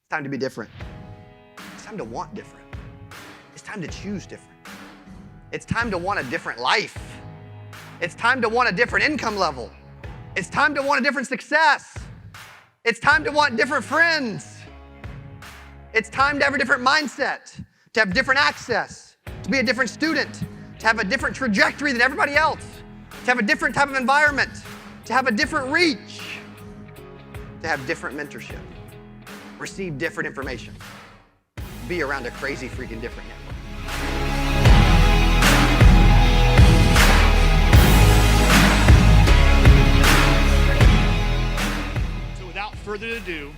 It's time to be different. It's time to want different. It's time to choose different. It's time to want a different life. It's time to want a different income level. It's time to want a different success. It's time to want different friends. It's time to have a different mindset, to have different access, to be a different student, to have a different trajectory than everybody else, to have a different type of environment, to have a different reach, to have different mentorship, receive different information, be around a crazy freaking different network. So without further ado,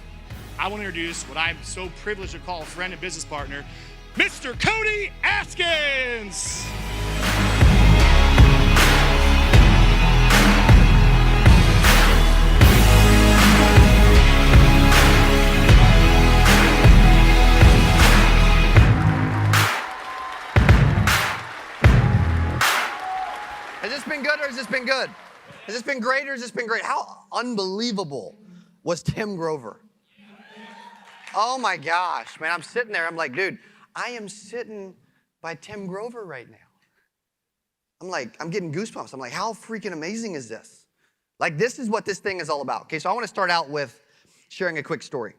I want to introduce what I'm so privileged to call a friend and business partner, Mr. Cody Askins. Has this been good or has this been good? Has this been great or has this been great? How unbelievable was Tim Grover? Oh my gosh, man, I'm sitting there, I'm like, dude, I am sitting by Tim Grover right now. I'm getting goosebumps. I'm like, how freaking amazing is this? Like, this is what this thing is all about. Okay, so I want to start out with sharing a quick story.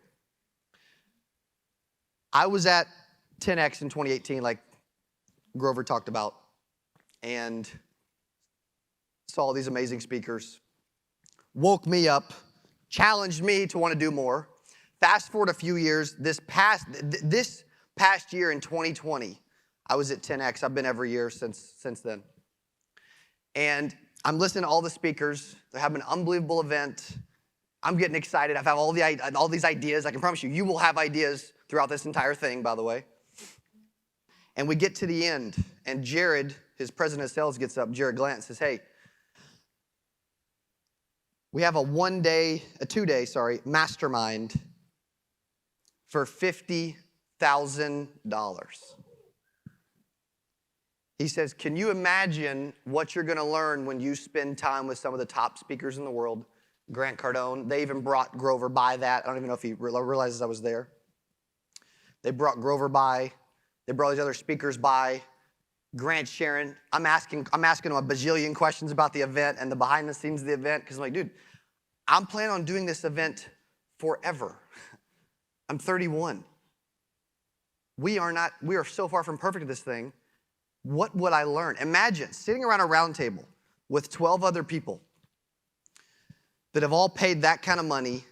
I was at 10X in 2018, like Grover talked about, and saw all these amazing speakers, woke me up, challenged me to want to do more. Fast forward a few years, this past year in 2020, I was at 10X. I've been every year since then. And I'm listening to all the speakers. They're having an unbelievable event. I'm getting excited. I've had all these ideas. I can promise you will have ideas throughout this entire thing, by the way. And we get to the end, and Jared, his president of sales, gets up, Jared Glant, says, hey, we have a 2-day mastermind for $50,000. He says, can you imagine what you're going to learn when you spend time with some of the top speakers in the world? Grant Cardone. They even brought Grover by that. I don't even know if he realizes I was there. They brought Grover by. They brought these other speakers by. Grant Sharon. I'm asking him a bajillion questions about the event and the behind the scenes of the event, because I'm like, dude, I'm planning on doing this event forever. I'm 31. We are so far from perfect at this thing. What would I learn? Imagine sitting around a round table with 12 other people that have all paid that kind of money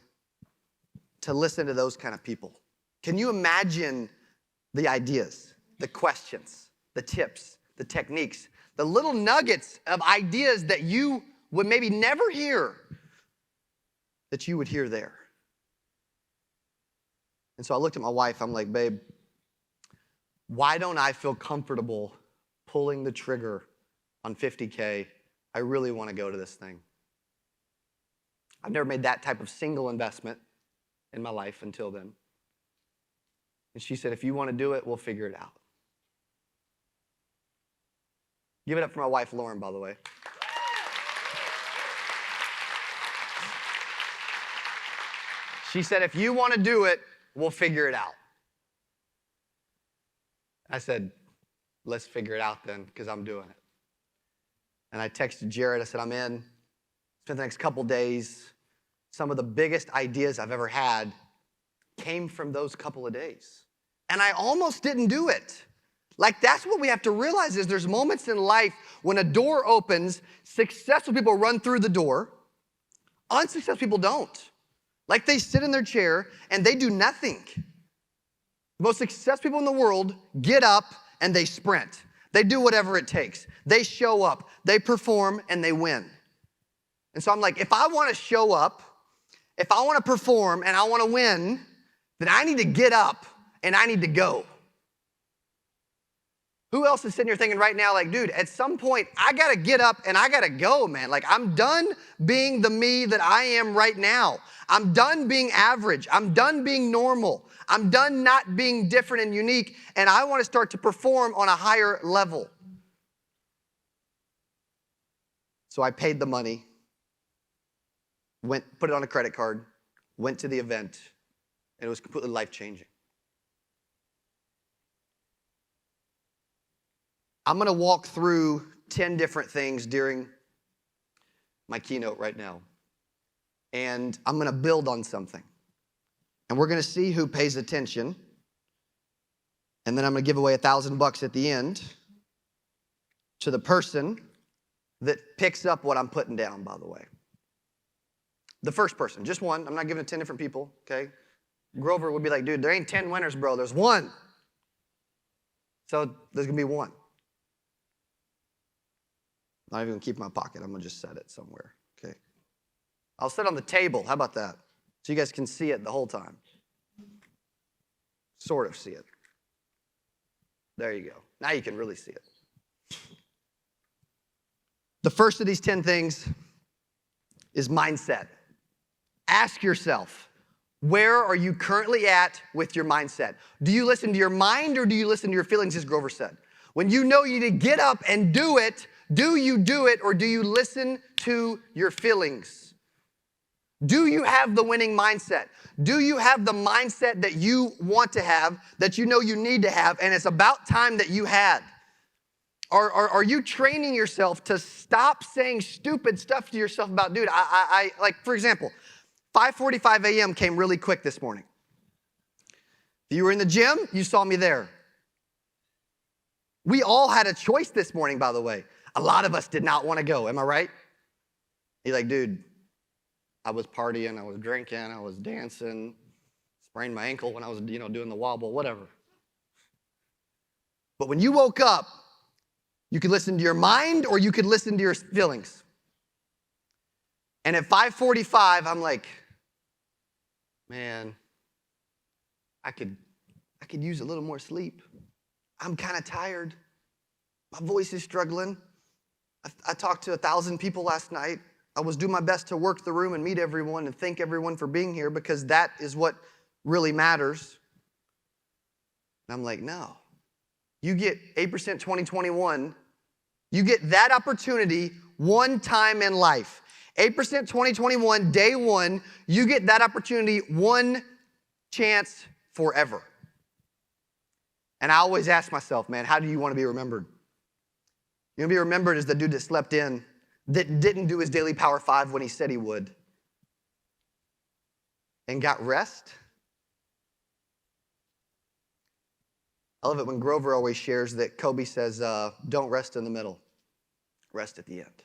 to listen to those kind of people. Can you imagine the ideas, the questions, the tips, the techniques, the little nuggets of ideas that you would maybe never hear that you would hear there? And so I looked at my wife. I'm like, babe, why don't I feel comfortable pulling the trigger on $50K? I really want to go to this thing. I've never made that type of single investment in my life until then. And she said, if you want to do it, we'll figure it out. Give it up for my wife, Lauren, by the way. She said, if you want to do it, we'll figure it out. I said, let's figure it out then, because I'm doing it. And I texted Jared. I said, I'm in. Spent the next couple days. Some of the biggest ideas I've ever had came from those couple of days. And I almost didn't do it. Like, that's what we have to realize is there's moments in life when a door opens, successful people run through the door, unsuccessful people don't. Like, they sit in their chair and they do nothing. The most successful people in the world get up and they sprint. They do whatever it takes. They show up, they perform, and they win. And so I'm like, if I want to show up, if I want to perform and I want to win, then I need to get up and I need to go. Who else is sitting here thinking right now, like, dude, at some point, I got to get up and I got to go, man. Like, I'm done being the me that I am right now. I'm done being average. I'm done being normal. I'm done not being different and unique, and I want to start to perform on a higher level. So I paid the money, put it on a credit card, went to the event, And it was completely life-changing. I'm going to walk through 10 different things during my keynote right now. And I'm going to build on something. And we're going to see who pays attention. And then I'm going to give away $1,000 at the end to the person that picks up what I'm putting down, by the way. The first person, just one. I'm not giving it to 10 different people, okay? Grover would be like, dude, there ain't 10 winners, bro. There's one. So there's going to be one. Not even going to keep it in my pocket. I'm going to just set it somewhere, okay? I'll set it on the table. How about that? So you guys can see it the whole time. Sort of see it. There you go. Now you can really see it. The first of these 10 things is mindset. Ask yourself, where are you currently at with your mindset? Do you listen to your mind or do you listen to your feelings, as Grover said? When you know you need to get up and do it, do you do it or do you listen to your feelings? Do you have the winning mindset? Do you have the mindset that you want to have, that you know you need to have, and it's about time that you had? Are you training yourself to stop saying stupid stuff to yourself about, dude, like, for example, 5:45 a.m. came really quick this morning. If you were in the gym, you saw me there. We all had a choice this morning, by the way. A lot of us did not want to go, am I right? You're like, dude, I was partying, I was drinking, I was dancing, sprained my ankle when I was, doing the wobble, whatever. But when you woke up, you could listen to your mind or you could listen to your feelings. And at 5:45, I'm like, man, I could use a little more sleep. I'm kind of tired. My voice is struggling. I talked to 1,000 people last night. I was doing my best to work the room and meet everyone and thank everyone for being here because that is what really matters. And I'm like, no. You get 8% 2021. You get that opportunity one time in life. 8% 2021, day one, you get that opportunity one chance forever. And I always ask myself, man, how do you want to be remembered? You want to be remembered as the dude that slept in, that didn't do his daily Power 5 when he said he would, and got rest? I love it when Grover always shares that Kobe says, don't rest in the middle, rest at the end.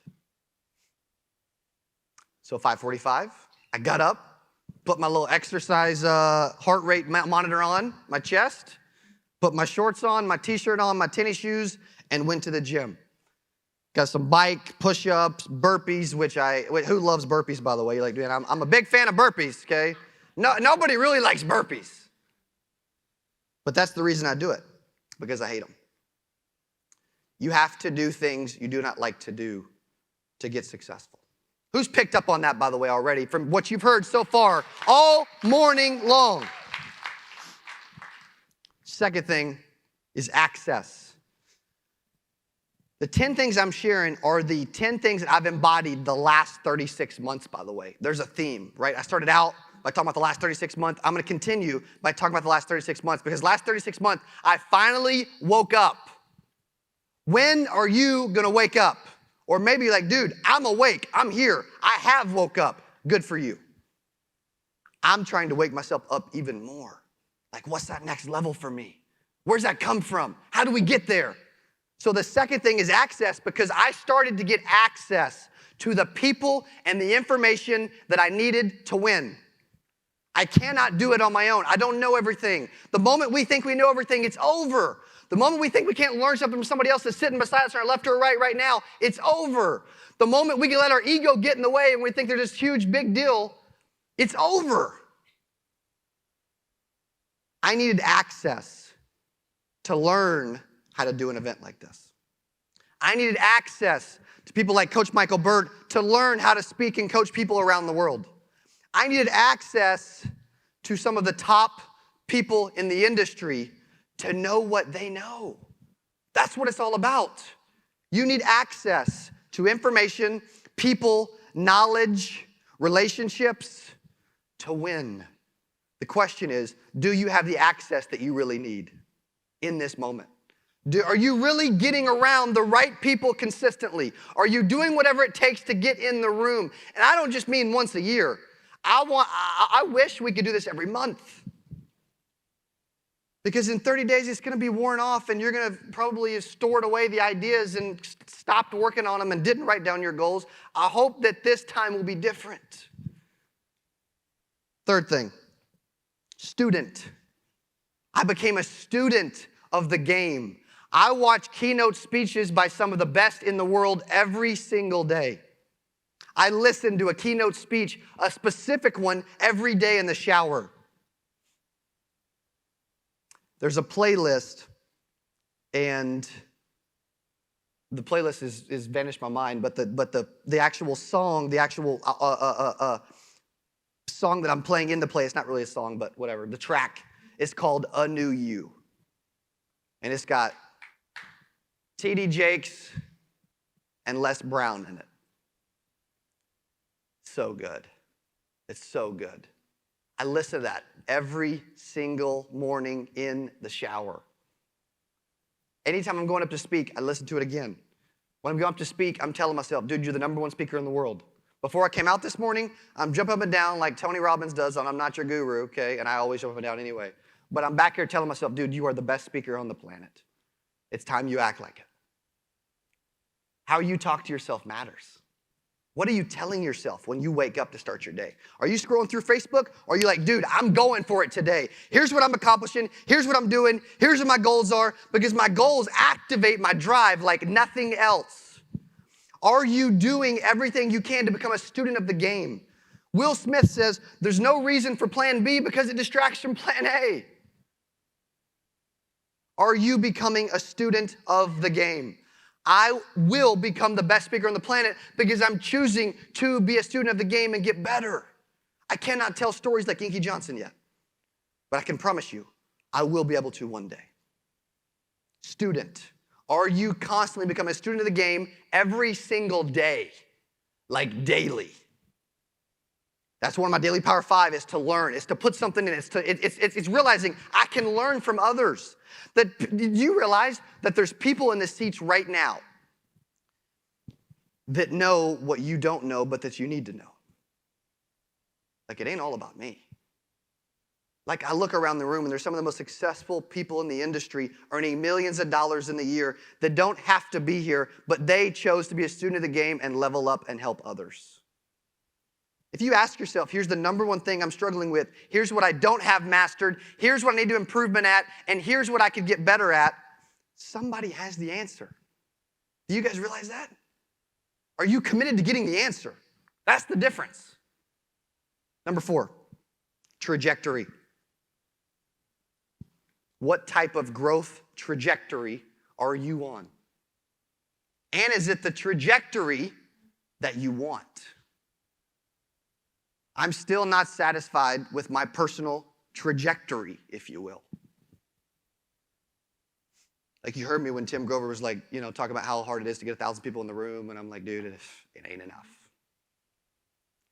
So 5:45, I got up, put my little exercise heart rate monitor on my chest, put my shorts on, my t-shirt on, my tennis shoes, and went to the gym. Got some bike, push-ups, burpees, who loves burpees, by the way? You're like, man, I'm a big fan of burpees, okay? No, nobody really likes burpees. But that's the reason I do it, because I hate them. You have to do things you do not like to do to get successful. Who's picked up on that, by the way, already from what you've heard so far all morning long? Second thing is access. The 10 things I'm sharing are the 10 things that I've embodied the last 36 months, by the way. There's a theme, right? I started out by talking about the last 36 months. I'm going to continue by talking about the last 36 months because last 36 months, I finally woke up. When are you going to wake up? Or maybe you're like, dude, I'm awake. I'm here. I have woke up. Good for you. I'm trying to wake myself up even more. Like, what's that next level for me? Where's that come from? How do we get there? So the second thing is access, because I started to get access to the people and the information that I needed to win. I cannot do it on my own. I don't know everything. The moment we think we know everything, it's over. The moment we think we can't learn something from somebody else that's sitting beside us on our left or right now, it's over. The moment we can let our ego get in the way and we think they're this huge, big deal, it's over. I needed access to learn how to do an event like this. I needed access to people like Coach Michael Burt to learn how to speak and coach people around the world. I needed access to some of the top people in the industry to know what they know. That's what it's all about. You need access to information, people, knowledge, relationships to win. The question is, do you have the access that you really need in this moment? Are you really getting around the right people consistently? Are you doing whatever it takes to get in the room? And I don't just mean once a year. I wish we could do this every month. Because in 30 days, it's going to be worn off, and you're going to probably have stored away the ideas and stopped working on them and didn't write down your goals. I hope that this time will be different. Third thing, student. I became a student of the game. I watch keynote speeches by some of the best in the world every single day. I listen to a keynote speech, a specific one, every day in the shower. There's a playlist, and the playlist is vanished my mind, but the actual song, song that I'm playing in the play, it's not really a song, but whatever, the track is called A New You. And it's got T.D. Jakes and Les Brown in it. So good. It's so good. I listen to that every single morning in the shower. Anytime I'm going up to speak, I listen to it again. When I'm going up to speak, I'm telling myself, dude, you're the #1 speaker in the world. Before I came out this morning, I'm jumping up and down like Tony Robbins does on I'm Not Your Guru, okay? And I always jump up and down anyway. But I'm back here telling myself, dude, you are the best speaker on the planet. It's time you act like it. How you talk to yourself matters. What are you telling yourself when you wake up to start your day? Are you scrolling through Facebook? Or are you like, dude, I'm going for it today. Here's what I'm accomplishing. Here's what I'm doing. Here's what my goals are. Because my goals activate my drive like nothing else. Are you doing everything you can to become a student of the game? Will Smith says, there's no reason for plan B because it distracts from plan A. Are you becoming a student of the game? I will become the best speaker on the planet because I'm choosing to be a student of the game and get better. I cannot tell stories like Inky Johnson yet, but I can promise you, I will be able to one day. Student, are you constantly becoming a student of the game every single day, like daily? That's one of my daily Power 5 is to learn. It's to put something in. It's realizing I can learn from others. Did you realize that there's people in the seats right now that know what you don't know, but that you need to know? Like, it ain't all about me. Like, I look around the room, and there's some of the most successful people in the industry earning millions of dollars in the year that don't have to be here, but they chose to be a student of the game and level up and help others. If you ask yourself, here's the #1 thing I'm struggling with, here's what I don't have mastered, here's what I need to improvement at, and here's what I could get better at, somebody has the answer. Do you guys realize that? Are you committed to getting the answer? That's the difference. Number 4, trajectory. What type of growth trajectory are you on? And is it the trajectory that you want? I'm still not satisfied with my personal trajectory, if you will. Like, you heard me when Tim Grover was like, talking about how hard it is to get 1,000 people in the room, and I'm like, dude, it ain't enough.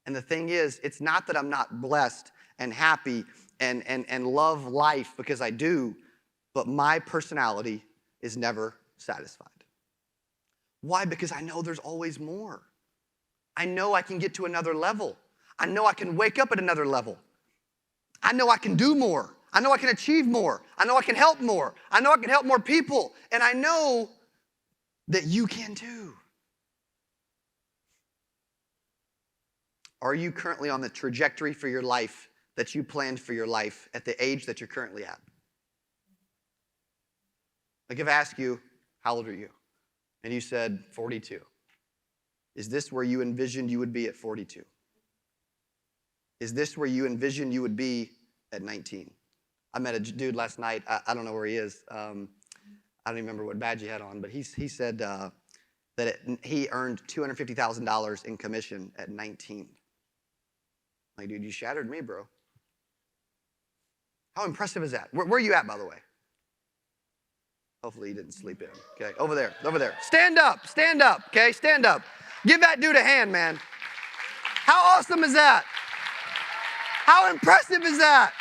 And the thing is, it's not that I'm not blessed and happy and love life, because I do, but my personality is never satisfied. Why? Because I know there's always more. I know I can get to another level. I know I can wake up at another level. I know I can do more. I know I can achieve more. I know I can help more. I know I can help more people. And I know that you can too. Are you currently on the trajectory for your life that you planned for your life at the age that you're currently at? Like, if I ask you, how old are you? And you said 42. Is this where you envisioned you would be at 42? Is this where you envisioned you would be at 19? I met a dude last night. I don't know where he is. I don't even remember what badge he had on, but he said that he earned $250,000 in commission at 19. Like, dude, you shattered me, bro. How impressive is that? Where are you at, by the way? Hopefully you didn't sleep in. Okay, over there. Stand up, okay, stand up. Give that dude a hand, man. How awesome is that? How impressive is that?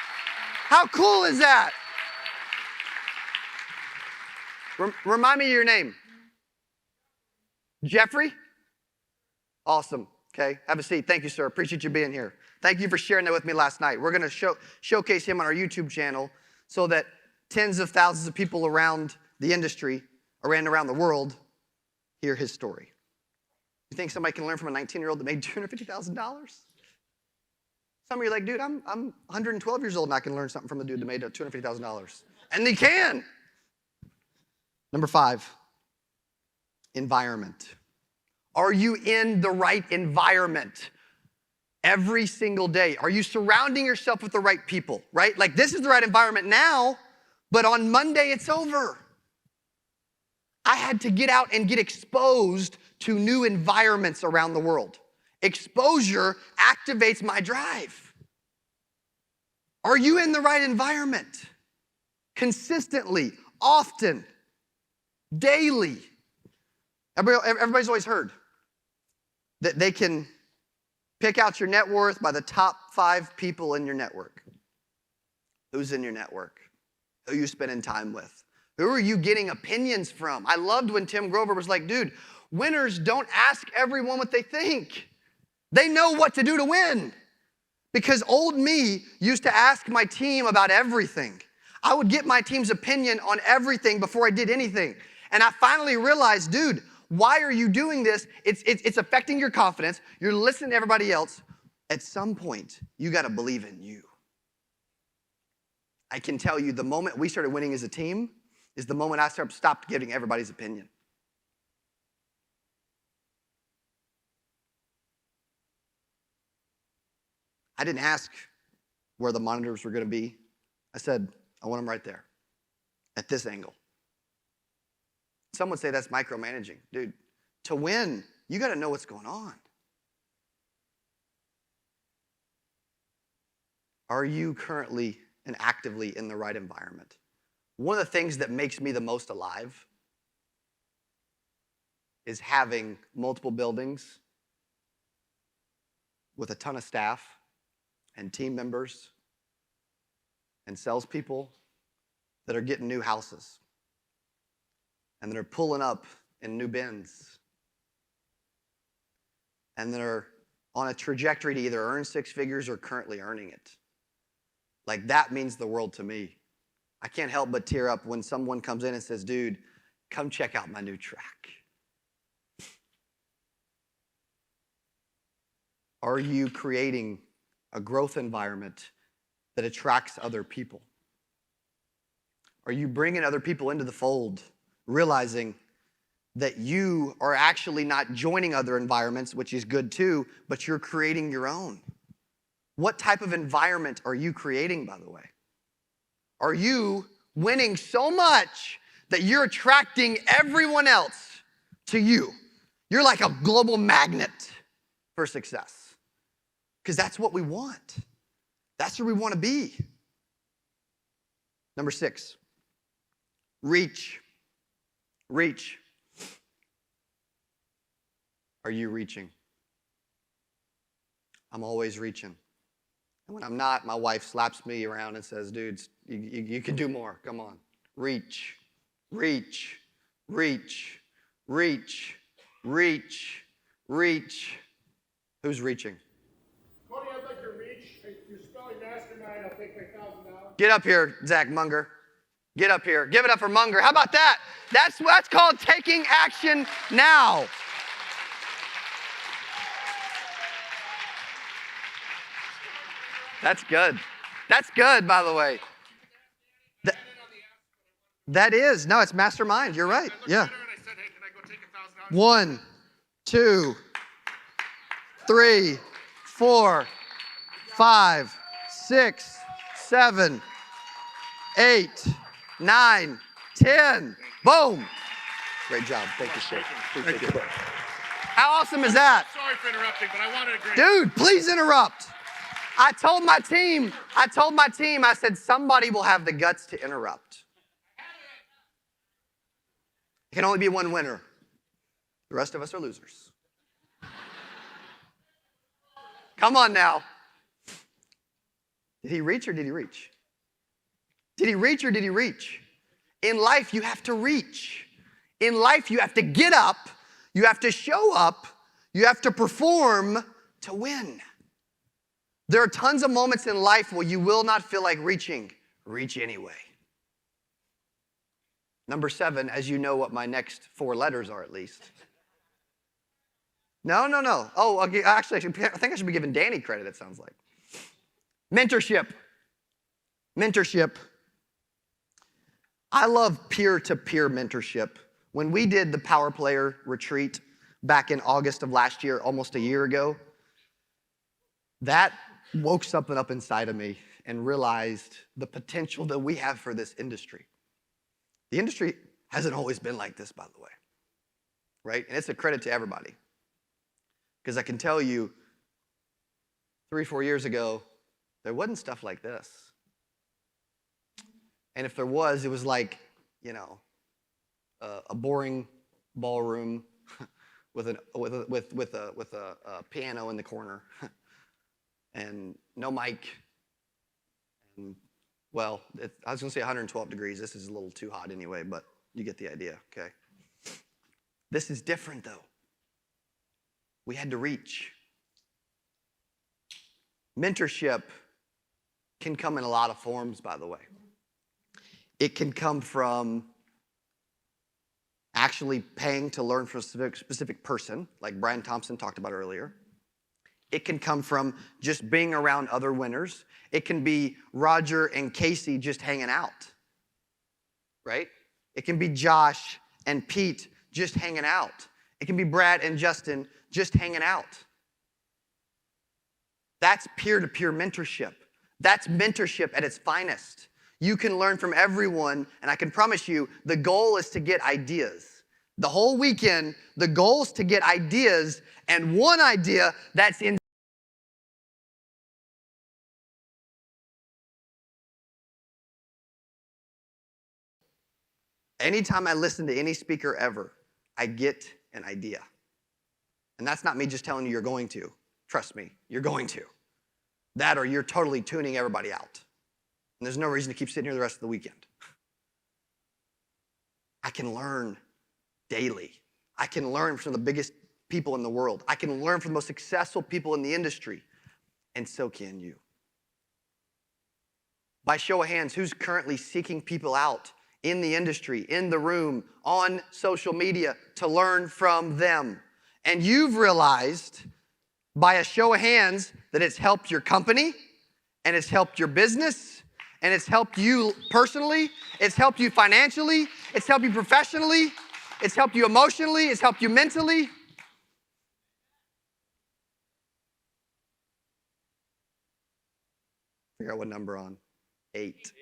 How cool is that? Remind me of your name. Jeffrey? Awesome. Okay, have a seat. Thank you, sir. Appreciate you being here. Thank you for sharing that with me last night. We're going to showcase him on our YouTube channel so that tens of thousands of people around the industry, around the world, hear his story. You think somebody can learn from a 19-year-old that made $250,000? Some of you are like, dude, I'm 112 years old and I can learn something from a dude that made $250,000. And they can. Number 5, environment. Are you in the right environment every single day? Are you surrounding yourself with the right people, right? Like this is the right environment now, but on Monday it's over. I had to get out and get exposed to new environments around the world. Exposure activates my drive. Are you in the right environment? Consistently, often, daily. Everybody's always heard that they can pick out your net worth by the top 5 people in your network. Who's in your network? Who are you spending time with? Who are you getting opinions from? I loved when Tim Grover was like, dude, winners don't ask everyone what they think. They know what to do to win. Because old me used to ask my team about everything. I would get my team's opinion on everything before I did anything. And I finally realized, dude, why are you doing this? It's affecting your confidence. You're listening to everybody else. At some point, you got to believe in you. I can tell you the moment we started winning as a team is the moment I stopped giving everybody's opinion. I didn't ask where the monitors were going to be. I said, I want them right there at this angle. Some would say that's micromanaging. Dude, to win, you got to know what's going on. Are you currently and actively in the right environment? One of the things that makes me the most alive is having multiple buildings with a ton of staff and team members and salespeople that are getting new houses and that are pulling up in new Benz and that are on a trajectory to either earn 6 figures or currently earning it. Like that means the world to me. I can't help but tear up when someone comes in and says, dude, come check out my new track. Are you creating a growth environment that attracts other people? Are you bringing other people into the fold, realizing that you are actually not joining other environments, which is good too, but you're creating your own? What type of environment are you creating, by the way? Are you winning so much that you're attracting everyone else to you? You're like a global magnet for success. Because that's what we want. That's where we want to be. Number 6, reach. Reach. Are you reaching? I'm always reaching. And when I'm not, my wife slaps me around and says, dude, you can do more. Come on. Reach, reach, reach, reach, reach, reach. Who's reaching? Cody, I'd like to reach. If you're spelling Mastermind, I'll take my $1,000. Get up here, Zach Munger. Get up here. Give it up for Munger. How about that? That's called taking action now. That's good. That's good, by the way. That is. No, it's Mastermind. You're right. Yeah. 1, 2, 3, 4, 5, 6, 7, 8, 9, 10. Boom. Great job. Thank you, sir. Appreciate it. How awesome is that? Sorry for interrupting, but I wanted to agree. Dude, please interrupt. I told my team, I said, somebody will have the guts to interrupt. It can only be one winner. The rest of us are losers. Come on now. Did he reach or did he reach? Did he reach or did he reach? In life, you have to reach. In life, you have to get up, you have to show up, you have to perform to win. There are tons of moments in life where you will not feel like reaching. Reach anyway. Number 7, as you know what my next 4 letters are at least. No. Oh, okay, actually, I think I should be giving Danny credit, it sounds like. Mentorship. I love peer-to-peer mentorship. When we did the Power Player retreat back in August of last year, almost a year ago, that woke something up inside of me and realized the potential that we have for this industry. The industry hasn't always been like this, by the way, right? And it's a credit to everybody. Because I can tell you, 3 or 4 years ago, there wasn't stuff like this. And if there was, it was like, a boring ballroom with a piano in the corner and no mic. And, well, I was going to say 112 degrees. This is a little too hot anyway, but you get the idea, okay? This is different, though. We had to reach. Mentorship can come in a lot of forms, by the way. It can come from actually paying to learn from a specific person, like Brian Thompson talked about earlier. It can come from just being around other winners. It can be Roger and Casey just hanging out, right? It can be Josh and Pete just hanging out. It can be Brad and Justin just hanging out. That's peer-to-peer mentorship. That's mentorship at its finest. You can learn from everyone, and I can promise you, the goal is to get ideas. The whole weekend, the goal is to get ideas, and one idea that's in anytime I listen to any speaker ever, I get an idea. And that's not me just telling you you're going to. Trust me, you're going to. That or you're totally tuning everybody out. And there's no reason to keep sitting here the rest of the weekend. I can learn daily. I can learn from the biggest people in the world. I can learn from the most successful people in the industry. And so can you. By show of hands, who's currently seeking people out in the industry, in the room, on social media to learn from them? And you've realized by a show of hands that it's helped your company and it's helped your business and it's helped you personally, it's helped you financially, it's helped you professionally, it's helped you emotionally, it's helped you mentally. Figure out what number on. 8.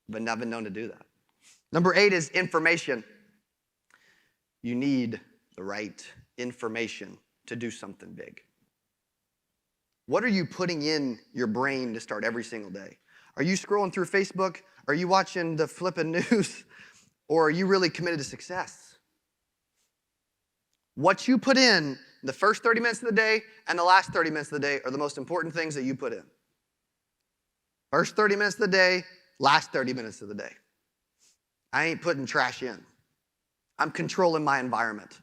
But I've been known to do that. Number 8 is information. You need the right information to do something big. What are you putting in your brain to start every single day? Are you scrolling through Facebook? Are you watching the flipping news? Or are you really committed to success? What you put in the first 30 minutes of the day and the last 30 minutes of the day are the most important things that you put in. First 30 minutes of the day, last 30 minutes of the day. I ain't putting trash in. I'm controlling my environment.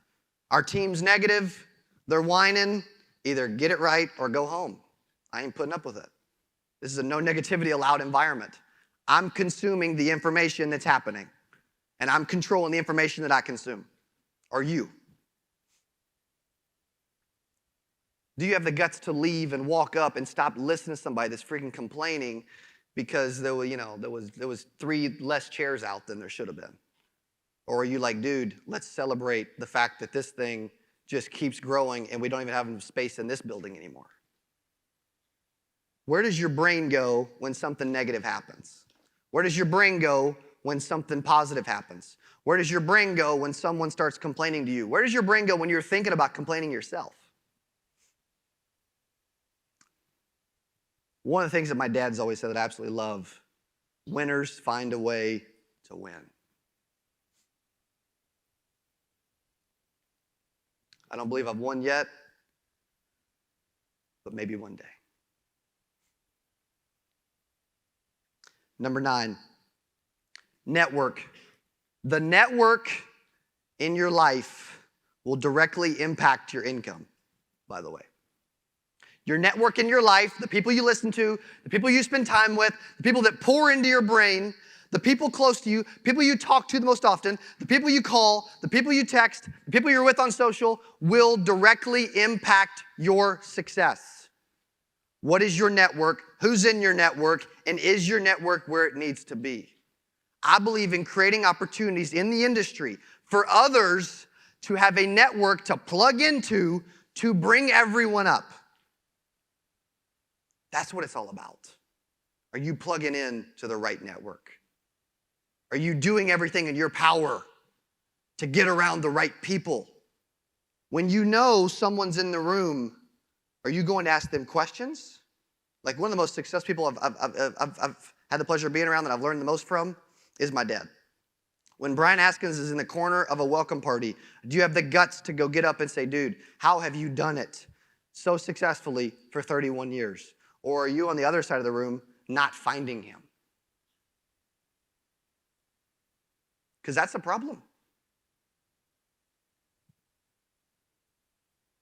Our team's negative, they're whining, either get it right or go home. I ain't putting up with it. This is a no negativity allowed environment. I'm consuming the information that's happening, and I'm controlling the information that I consume. Or you. Do you have the guts to leave and walk up and stop listening to somebody that's freaking complaining because there was 3 less chairs out than there should have been? Or are you like, dude, let's celebrate the fact that this thing just keeps growing and we don't even have enough space in this building anymore? Where does your brain go when something negative happens? Where does your brain go when something positive happens? Where does your brain go when someone starts complaining to you? Where does your brain go when you're thinking about complaining yourself? One of the things that my dad's always said that I absolutely love, winners find a way to win. I don't believe I've won yet, but maybe one day. Number 9, network. The network in your life will directly impact your income, by the way. Your network in your life, the people you listen to, the people you spend time with, the people that pour into your brain, the people close to you, people you talk to the most often, the people you call, the people you text, the people you're with on social will directly impact your success. What is your network? Who's in your network? And is your network where it needs to be? I believe in creating opportunities in the industry for others to have a network to plug into to bring everyone up. That's what it's all about. Are you plugging in to the right network? Are you doing everything in your power to get around the right people? When you know someone's in the room, are you going to ask them questions? Like one of the most successful people I've had the pleasure of being around that I've learned the most from is my dad. When Brian Askins is in the corner of a welcome party, do you have the guts to go get up and say, dude, how have you done it so successfully for 31 years? Or are you on the other side of the room not finding him? Because that's a problem.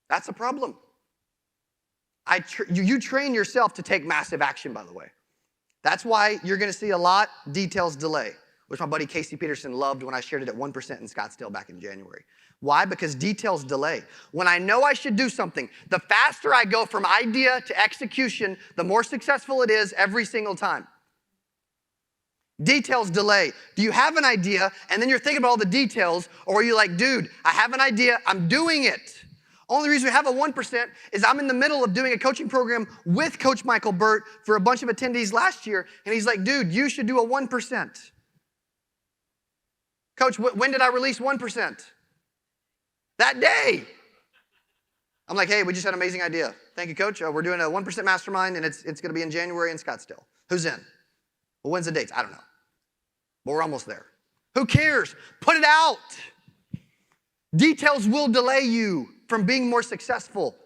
That's a problem. You train yourself to take massive action, by the way. That's why you're going to see a lot details delay, which my buddy Casey Peterson loved when I shared it at 1% in Scottsdale back in January. Why? Because details delay. When I know I should do something, the faster I go from idea to execution, the more successful it is every single time. Details delay. Do you have an idea and then you're thinking about all the details, or are you like, dude, I have an idea, I'm doing it? Only reason we have a 1% is I'm in the middle of doing a coaching program with Coach Michael Burt for a bunch of attendees last year, and he's like, dude, you should do a 1%. Coach, when did I release 1%? That day. I'm like, hey, we just had an amazing idea. Thank you, Coach. We're doing a 1% mastermind, and it's going to be in January in Scottsdale. Who's in? Well, when's the dates? I don't know. But we're almost there. Who cares? Put it out. Details will delay you from being more successful.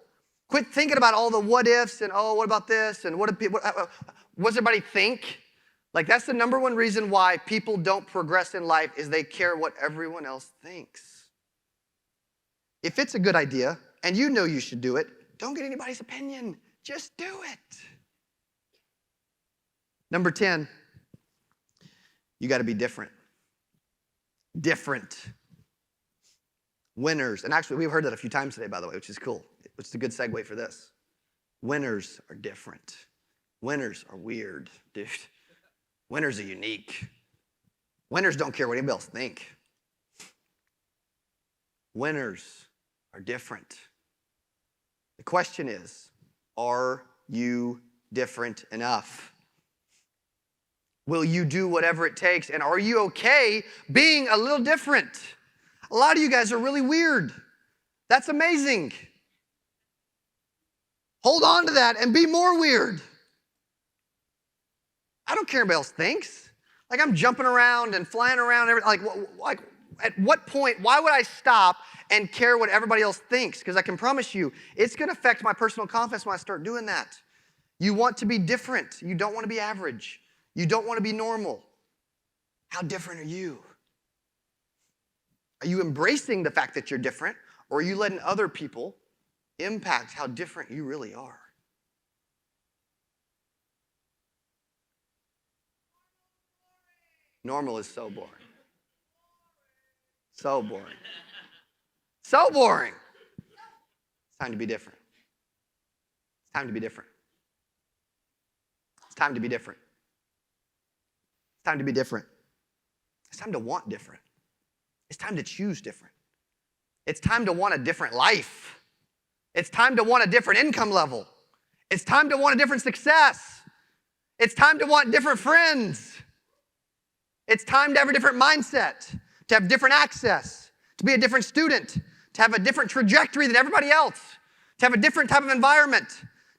Quit thinking about all the what ifs and, oh, what about this? And what does everybody think? Like, that's the number one reason why people don't progress in life is they care what everyone else thinks. If it's a good idea and you know you should do it, don't get anybody's opinion. Just do it. Number 10, you got to be different. Different. Winners, and actually we've heard that a few times today, by the way, which is cool. Which is a good segue for this. Winners are different. Winners are weird, dude. Winners are unique. Winners don't care what anybody else think. Winners are different. The question is, are you different enough? Will you do whatever it takes? And are you okay being a little different? A lot of you guys are really weird. That's amazing. Hold on to that and be more weird. I don't care what anybody else thinks. Like, I'm jumping around and flying around. Like, at what point, why would I stop and care what everybody else thinks? Because I can promise you, it's going to affect my personal confidence when I start doing that. You want to be different. You don't want to be average. You don't want to be normal. How different are you? Are you embracing the fact that you're different, or are you letting other people impact how different you really are? Normal is so boring. So boring. So boring. It's time to be different. It's time to be different. It's time to be different. It's time to be different. It's time to want different. It's time to choose different. It's time to want a different life. It's time to want a different income level. It's time to want a different success. It's time to want different friends. It's time to have a different mindset, to have different access, to be a different student, to have a different trajectory than everybody else, to have a different type of environment,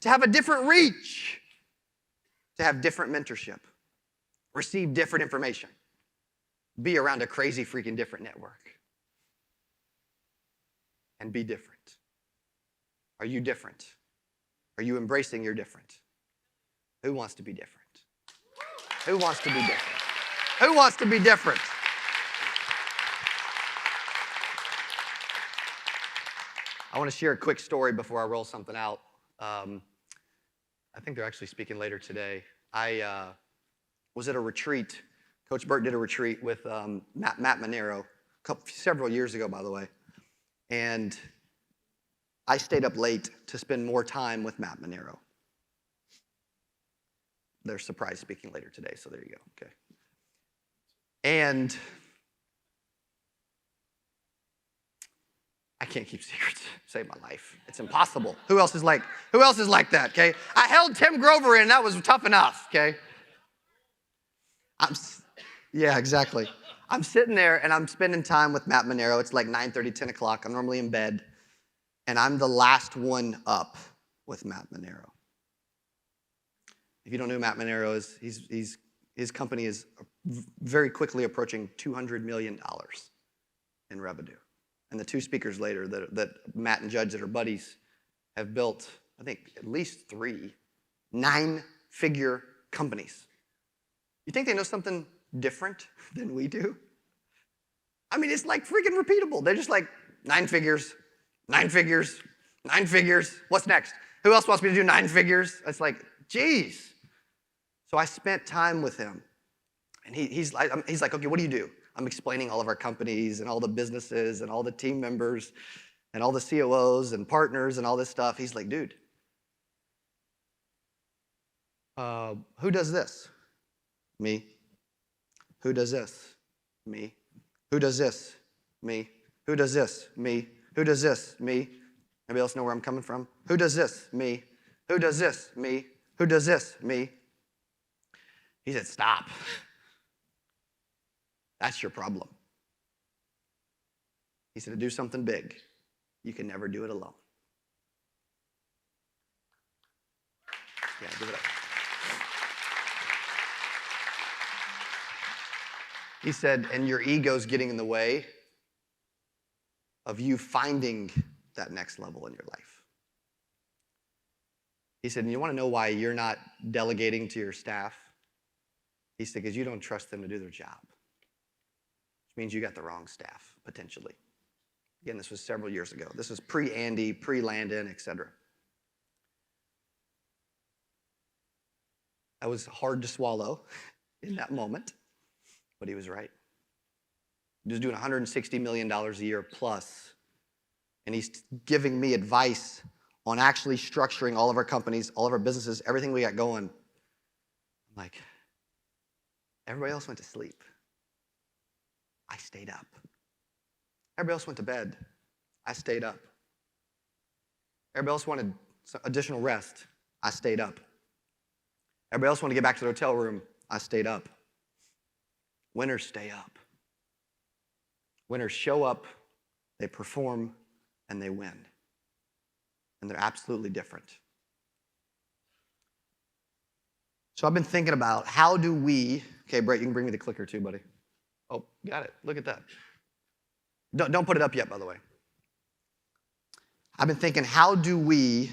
to have a different reach, to have different mentorship, receive different information, be around a crazy freaking different network, and be different. Are you different? Are you embracing your different? Who wants to be different? Who wants to be different? Who wants to be different? I want to share a quick story before I roll something out. I think they're actually speaking later today. I was at a retreat. Coach Burt did a retreat with Matt Manero several years ago, by the way. And I stayed up late to spend more time with Matt Manero. They're surprise speaking later today, so there you go. Okay. And I can't keep secrets. Save my life. It's impossible. Who else is like that, okay? I held Tim Grover in, that was tough enough, okay? Yeah, exactly. I'm sitting there and I'm spending time with Matt Manero. It's like 9:30, 10 o'clock. I'm normally in bed. And I'm the last one up with Matt Manero. If you don't know who Matt Manero is, his company is very quickly approaching $200 million in revenue. And the two speakers later that Matt and Judge that are buddies have built, I think, at least 3 9-figure companies. You think they know something different than we do? I mean, it's like freaking repeatable. They're just like 9 figures, 9 figures, 9 figures. What's next? Who else wants me to do 9 figures? It's like, geez. So I spent time with him. And he's like, okay, what do you do? I'm explaining all of our companies and all the businesses and all the team members and all the COOs and partners and all this stuff. He's like, dude, who does this? Me. Who does this? Me. Who does this? Me. Who does this? Me. Who does this? Me. Anybody else know where I'm coming from? Who does this? Me. Who does this? Me. Who does this? Me. He said, stop. That's your problem. He said, to do something big, you can never do it alone. Yeah, give it up. He said, and your ego's getting in the way of you finding that next level in your life. He said, and you want to know why you're not delegating to your staff? He said, because you don't trust them to do their job. Which means you got the wrong staff, potentially. Again, this was several years ago. This was pre-Andy, pre-Landon, et cetera. That was hard to swallow in that moment, but he was right. He was doing $160 million a year plus, and he's giving me advice on actually structuring all of our companies, all of our businesses, everything we got going. I'm like, everybody else went to sleep. I stayed up. Everybody else went to bed. I stayed up. Everybody else wanted some additional rest. I stayed up. Everybody else wanted to get back to the hotel room. I stayed up. Winners stay up. Winners show up, they perform, and they win. And they're absolutely different. So I've been thinking about how do we, okay, Brett, you can bring me the clicker too, buddy. Oh, got it. Look at that. Don't put it up yet, by the way. I've been thinking, how do we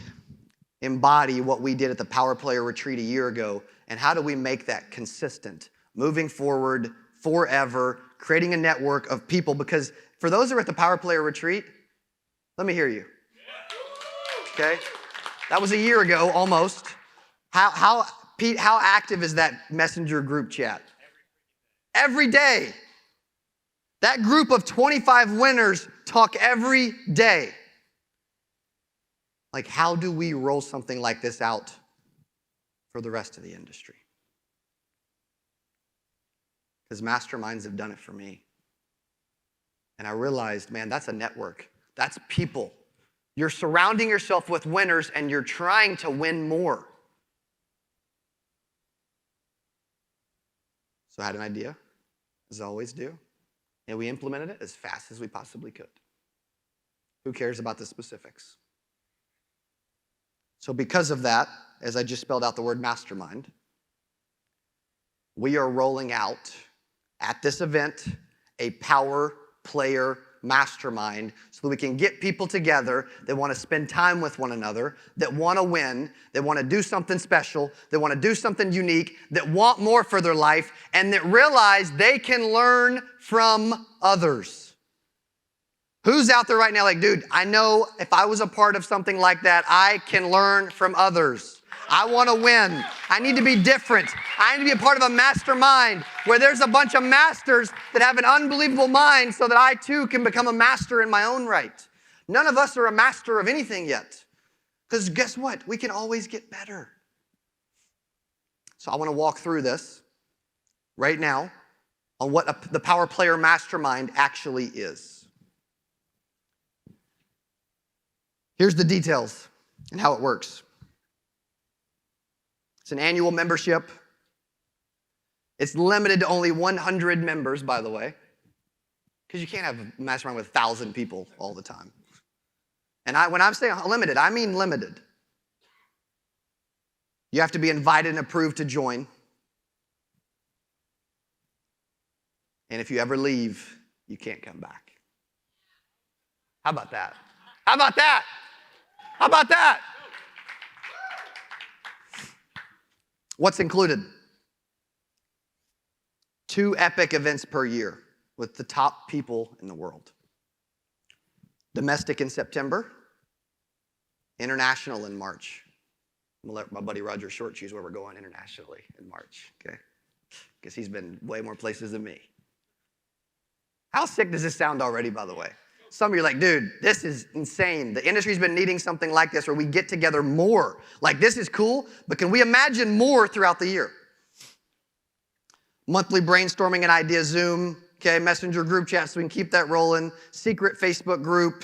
embody what we did at the Power Player Retreat a year ago, and how do we make that consistent, moving forward, forever, creating a network of people? Because for those who are at the Power Player Retreat, let me hear you. Okay? That was a year ago, almost. Pete, how active is that messenger group chat? Every day. That group of 25 winners talk every day. Like, how do we roll something like this out for the rest of the industry? Because Masterminds have done it for me. And I realized, man, that's a network. That's people. You're surrounding yourself with winners and you're trying to win more. So I had an idea, as I always do, and we implemented it as fast as we possibly could. Who cares about the specifics? So because of that, as I just spelled out the word mastermind, we are rolling out at this event a Power Player mastermind so that we can get people together that want to spend time with one another, that want to win, that want to do something special, that want to do something unique, that want more for their life, and that realize they can learn from others. Who's out there right now like, dude, I know if I was a part of something like that, I can learn from others. I want to win. I need to be different. I need to be a part of a mastermind where there's a bunch of masters that have an unbelievable mind so that I too can become a master in my own right. None of us are a master of anything yet. Because guess what? We can always get better. So I want to walk through this right now on what the Power Player Mastermind actually is. Here's the details and how it works. It's an annual membership. It's limited to only 100 members, by the way, because you can't have a mastermind with 1,000 people all the time. And when I'm saying limited, I mean limited. You have to be invited and approved to join. And if you ever leave, you can't come back. How about that? How about that? How about that? What's included? 2 epic events per year with the top people in the world. Domestic in September, international in March. I'm gonna let my buddy Roger Short choose where we're going internationally in March, okay? Because he's been way more places than me. How sick does this sound already, by the way? Some of you are like, dude, this is insane. The industry's been needing something like this where we get together more. Like, this is cool, but can we imagine more throughout the year? Monthly brainstorming and idea Zoom, okay, messenger group chat so we can keep that rolling, secret Facebook group,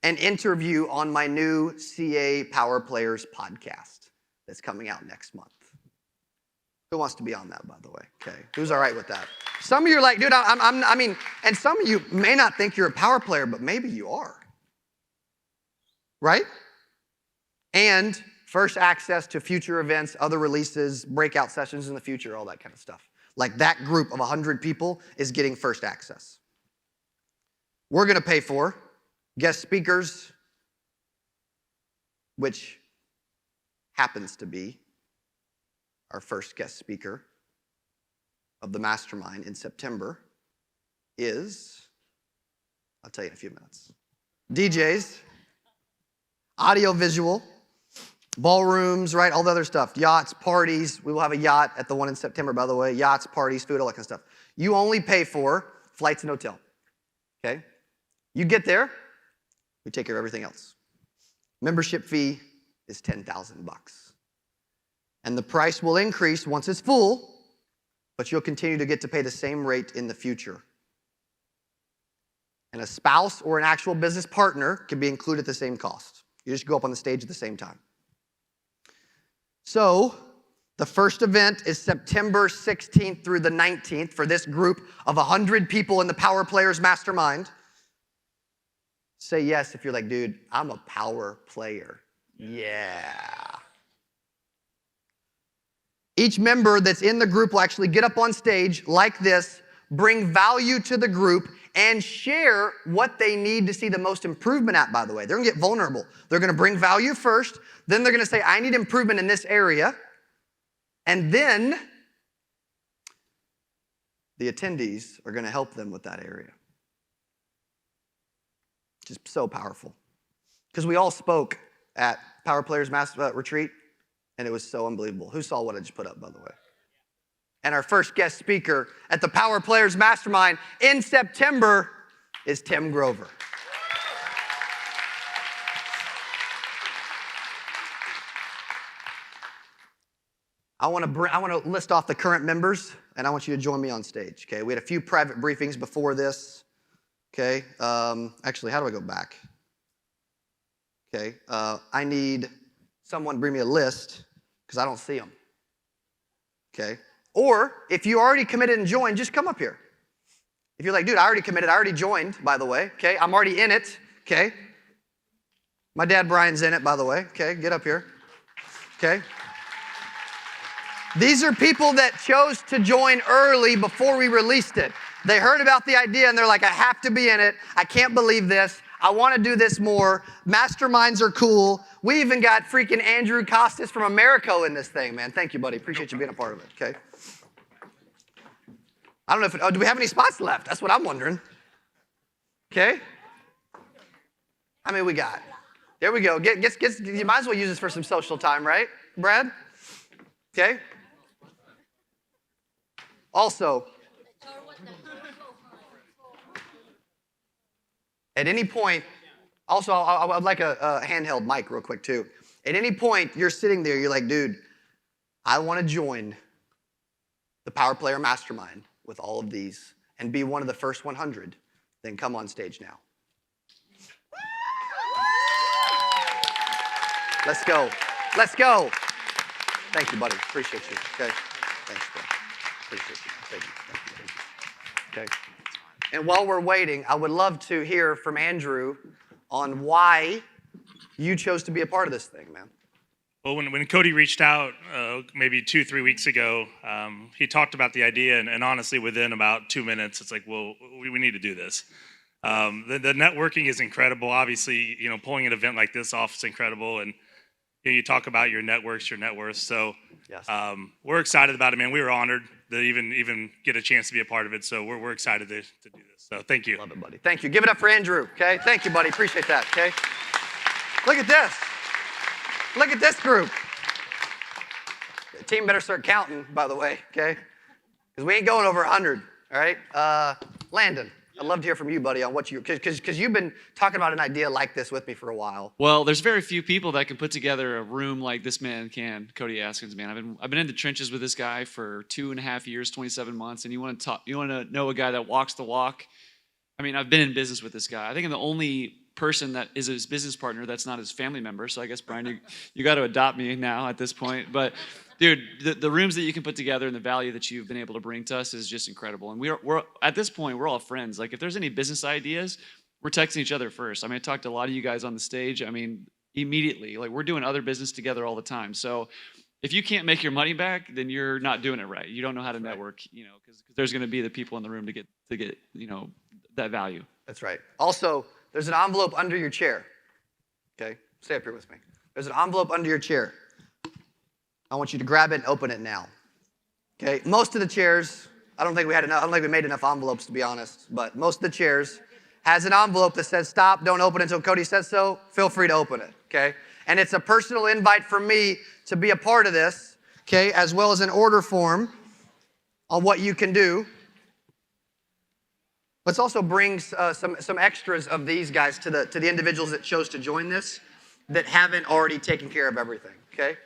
and interview on my new CA Power Players podcast that's coming out next month. Who wants to be on that, by the way? Okay, who's all right with that? Some of you are like, dude, I mean, and some of you may not think you're a power player, but maybe you are. Right? And first access to future events, other releases, breakout sessions in the future, all that kind of stuff. Like that group of 100 people is getting first access. We're going to pay for guest speakers, which happens to be our first guest speaker of the Mastermind in September is, I'll tell you in a few minutes, DJs, audio visual, ballrooms, right, all the other stuff, yachts, parties. We will have a yacht at the one in September, by the way, yachts, parties, food, all that kind of stuff. You only pay for flights and hotel, okay? You get there, we take care of everything else. Membership fee is $10,000. And the price will increase once it's full, but you'll continue to get to pay the same rate in the future. And a spouse or an actual business partner can be included at the same cost. You just go up on the stage at the same time. So, the first event is September 16th through the 19th for this group of 100 people in the Power Players Mastermind. Say yes if you're like, dude, I'm a power player. Yeah. Each member that's in the group will actually get up on stage like this, bring value to the group, and share what they need to see the most improvement at, by the way. They're going to get vulnerable. They're going to bring value first. Then they're going to say, I need improvement in this area. And then the attendees are going to help them with that area. Just so powerful. Because we all spoke at Power Players Retreat, and it was so unbelievable. Who saw what I just put up, by the way? And our first guest speaker at the Power Players Mastermind in September is Tim Grover. I want to list off the current members, and I want you to join me on stage, okay? We had a few private briefings before this, okay? Actually, how do I go back? Okay, I need someone to bring me a list because I don't see them, okay? Or if you already committed and joined, just come up here. If you're like, dude, I already committed, I already joined, by the way, okay? I'm already in it, okay? My dad Brian's in it, by the way, okay? Get up here, okay? These are people that chose to join early before we released it. They heard about the idea and they're like, I have to be in it. I can't believe this. I want to do this more. Masterminds are cool. We even got freaking Andrew Costas from Americo in this thing, man. Thank you, buddy. Appreciate you being a part of it, okay? I don't know if, do we have any spots left? That's what I'm wondering. Okay? How many we got? There we go. You might as well use this for some social time, right, Brad? Okay? Also, at any point, also, I'd like a handheld mic real quick, too. At any point, you're sitting there, you're like, dude, I want to join the Power Player Mastermind with all of these and be one of the first 100, then come on stage now. Let's go. Let's go. Thank you, buddy. Appreciate you. Okay. Thanks, bro. Appreciate you. Thank you. Okay. And while we're waiting, I would love to hear from Andrew on why you chose to be a part of this thing, man. Well, when Cody reached out maybe 2-3 weeks ago, he talked about the idea, and honestly, within about 2 minutes, it's like, well, we need to do this. The networking is incredible. Obviously, pulling an event like this off is incredible, and you talk about your networks, your net worth. So yes. We're excited about it, man. We were honored to even get a chance to be a part of it. So we're excited to do this. So thank you. Love it, buddy. Thank you. Give it up for Andrew, okay? Thank you, buddy. Appreciate that, okay? Look at this. Look at this group. The team better start counting, by the way, okay? Because we ain't going over 100, all right? Landon, I'd love to hear from you, buddy, on what you, because you've been talking about an idea like this with me for a while. Well, there's very few people that can put together a room like this man can, Cody Askins, man. I've been in the trenches with this guy for 2.5 years, 27 months, and you want to know a guy that walks the walk. I mean, I've been in business with this guy. I think I'm the only person that is his business partner that's not his family member. So I guess, Brian, you got to adopt me now at this point. But dude, the rooms that you can put together and the value that you've been able to bring to us is just incredible. And we're at this point, we're all friends. Like, if there's any business ideas, we're texting each other first. I mean, I talked to a lot of you guys on the stage. I mean, immediately, like, we're doing other business together all the time. So if you can't make your money back, then you're not doing it right. You don't know how to network, because there's going to be the people in the room to get that value. That's right. Also, there's an envelope under your chair. Okay? Stay up here with me. There's an envelope under your chair. I want you to grab it and open it now. Okay? Most of the chairs, I don't think we made enough envelopes, to be honest, but most of the chairs has an envelope that says, stop, don't open it until Cody says so. Feel free to open it. Okay? And it's a personal invite from me to be a part of this, okay, as well as an order form on what you can do. Let's also bring some extras of these guys to the individuals that chose to join this that haven't already taken care of everything, okay?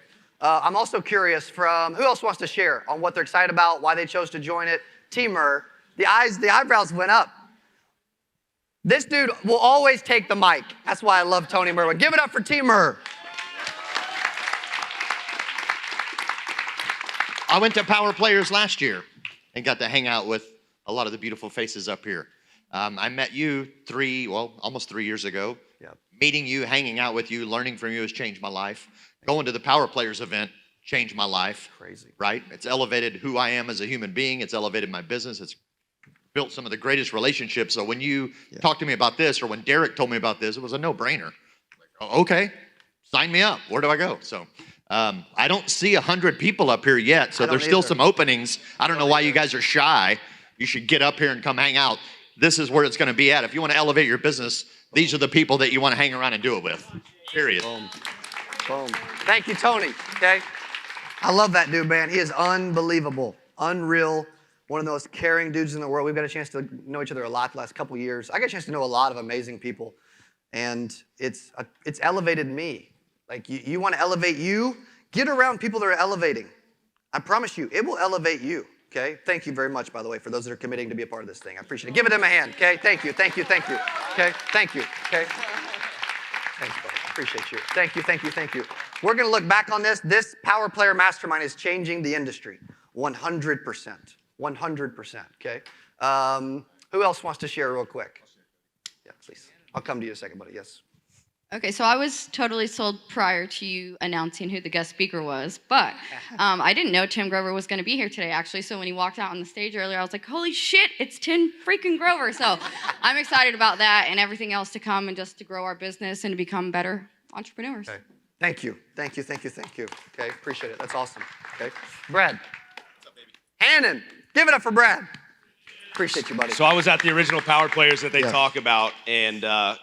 I'm also curious from, who else wants to share on what they're excited about, why they chose to join it? T-Mur, the eyebrows went up. This dude will always take the mic. That's why I love Tony Merwin. Give it up for T-Mur. I went to Power Players last year and got to hang out with a lot of the beautiful faces up here. I met you almost 3 years ago. Yep. Meeting you, hanging out with you, learning from you has changed my life. Going to the Power Players event changed my life. Crazy. Right? It's elevated who I am as a human being. It's elevated my business. It's built some of the greatest relationships. So when you talked to me about this, or when Derek told me about this, it was a no-brainer. Okay, sign me up. Where do I go? So I don't see 100 people up here yet, so there's still some openings. I don't know why you guys are shy. You should get up here and come hang out. This is where it's going to be at. If you want to elevate your business, these are the people that you want to hang around and do it with. Period. Boom. Boom. Thank you, Tony. Okay? I love that dude, man. He is unbelievable. Unreal. One of the most caring dudes in the world. We've got a chance to know each other a lot the last couple of years. I got a chance to know a lot of amazing people. And it's elevated me. Like, you want to elevate you? Get around people that are elevating. I promise you, it will elevate you. Okay? Thank you very much, by the way, for those that are committing to be a part of this thing. I appreciate it. Give them a hand, okay? Thank you, thank you, thank you. Okay? Thank you, okay? Thanks, buddy. Appreciate you. Thank you, thank you, thank you. We're going to look back on this. This Power Player Mastermind is changing the industry 100%. 100%, okay? Who else wants to share real quick? Yeah, please. I'll come to you in a second, buddy. Yes. Okay, so I was totally sold prior to you announcing who the guest speaker was, but I didn't know Tim Grover was going to be here today, actually. So when he walked out on the stage earlier, I was like, holy shit, it's Tim freaking Grover. So I'm excited about that and everything else to come and just to grow our business and to become better entrepreneurs. Okay. Thank you. Thank you. Thank you. Thank you. Okay. Appreciate it. That's awesome. Okay. Brad. What's up, baby? Hannon. Give it up for Brad. Appreciate you, buddy. So I was at the original Power Players that they Yeah. talk about, and I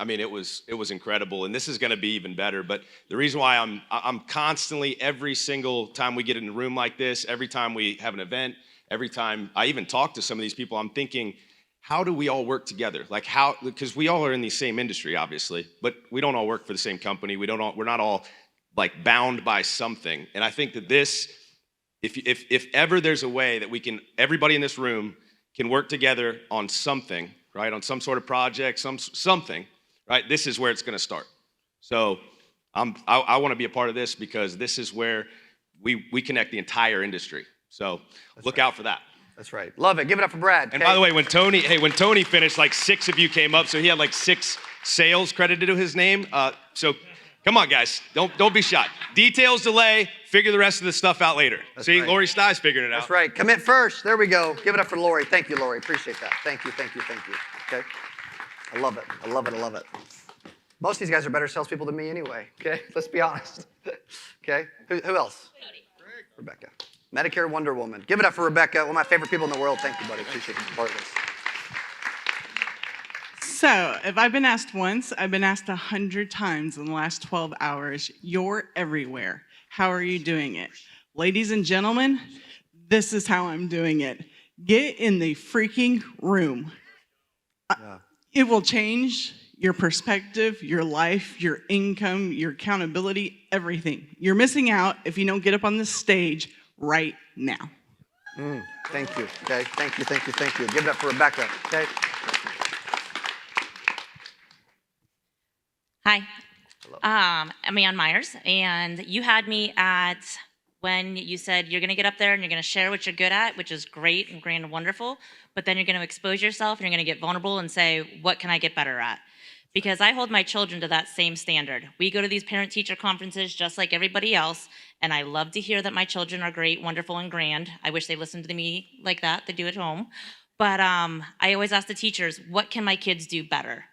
mean it was incredible, and this is going to be even better. But the reason why I'm constantly, every single time we get in a room like this, every time we have an event, every time I even talk to some of these people, I'm thinking, how do we all work together? Like how? Because we all are in the same industry, obviously, but we don't all work for the same company. We're not all like bound by something. And I think that this, if ever there's a way that we can, everybody in this room can work together on something, right? On some sort of project, something, right? This is where it's going to start. So I want to be a part of this because this is where we connect the entire industry. So look out for that. That's right. Love it. Give it up for Brad. And by the way, when Tony finished, like 6 of you came up, so he had like 6 sales credited to his name. So come on, guys, don't be shy. Details delay. Figure the rest of the stuff out later. See, right. Lori Stye's figuring it out. That's right. Commit first. There we go. Give it up for Lori. Thank you, Lori. Appreciate that. Thank you. Thank you. Thank you. Okay. I love it. I love it. I love it. Most of these guys are better salespeople than me anyway. Okay. Let's be honest. Okay. Who else? Rebecca. Medicare Wonder Woman. Give it up for Rebecca. One of my favorite people in the world. Thank you, buddy. Appreciate you being part of this. So, if I've been asked once, I've been asked 100 times in the last 12 hours. You're everywhere. How are you doing it? Ladies and gentlemen, this is how I'm doing it. Get in the freaking room. Yeah. It will change your perspective, your life, your income, your accountability, everything. You're missing out if you don't get up on this stage right now. Thank you. Okay. Thank you. Thank you. Thank you. Give it up for Rebecca. Okay. Hi, I'm Ann Myers, and you had me at when you said you're going to get up there and you're going to share what you're good at, which is great and grand and wonderful, but then you're going to expose yourself and you're going to get vulnerable and say, what can I get better at? Because I hold my children to that same standard. We go to these parent-teacher conferences just like everybody else, and I love to hear that my children are great, wonderful, and grand. I wish they listened to me like that. They do at home. But I always ask the teachers, what can my kids do better?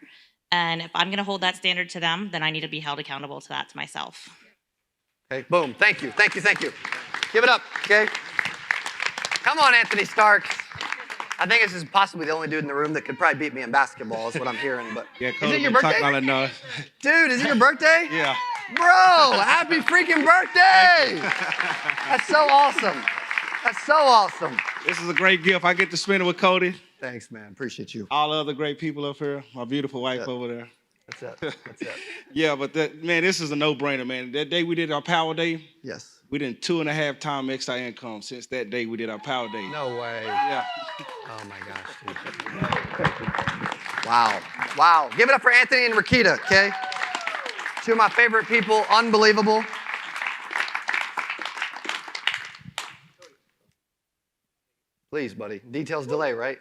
And if I'm going to hold that standard to them, then I need to be held accountable to that to myself. Okay. Boom. Thank you. Thank you. Thank you. Give it up. Okay. Come on, Anthony Starks. I think this is possibly the only dude in the room that could probably beat me in basketball, is what I'm hearing. But Yeah, is Cody it your been talking birthday? about it now. Dude, is it your birthday? Yeah. Bro, happy freaking birthday! That's so awesome. That's so awesome. This is a great gift. I get to spend it with Cody. Thanks, man. Appreciate you. All the other great people up here. My beautiful wife Yeah. over there. That's it. That's it. Yeah, but man, this is a no-brainer, man. That day we did our Power Day, Yes. we did 2.5 times extra income since that day we did our Power Day. No way. Yeah. Oh my gosh, dude. Wow. Wow. Give it up for Anthony and Rakita, okay? 2 of my favorite people. Unbelievable. Please, buddy. Details delay, right?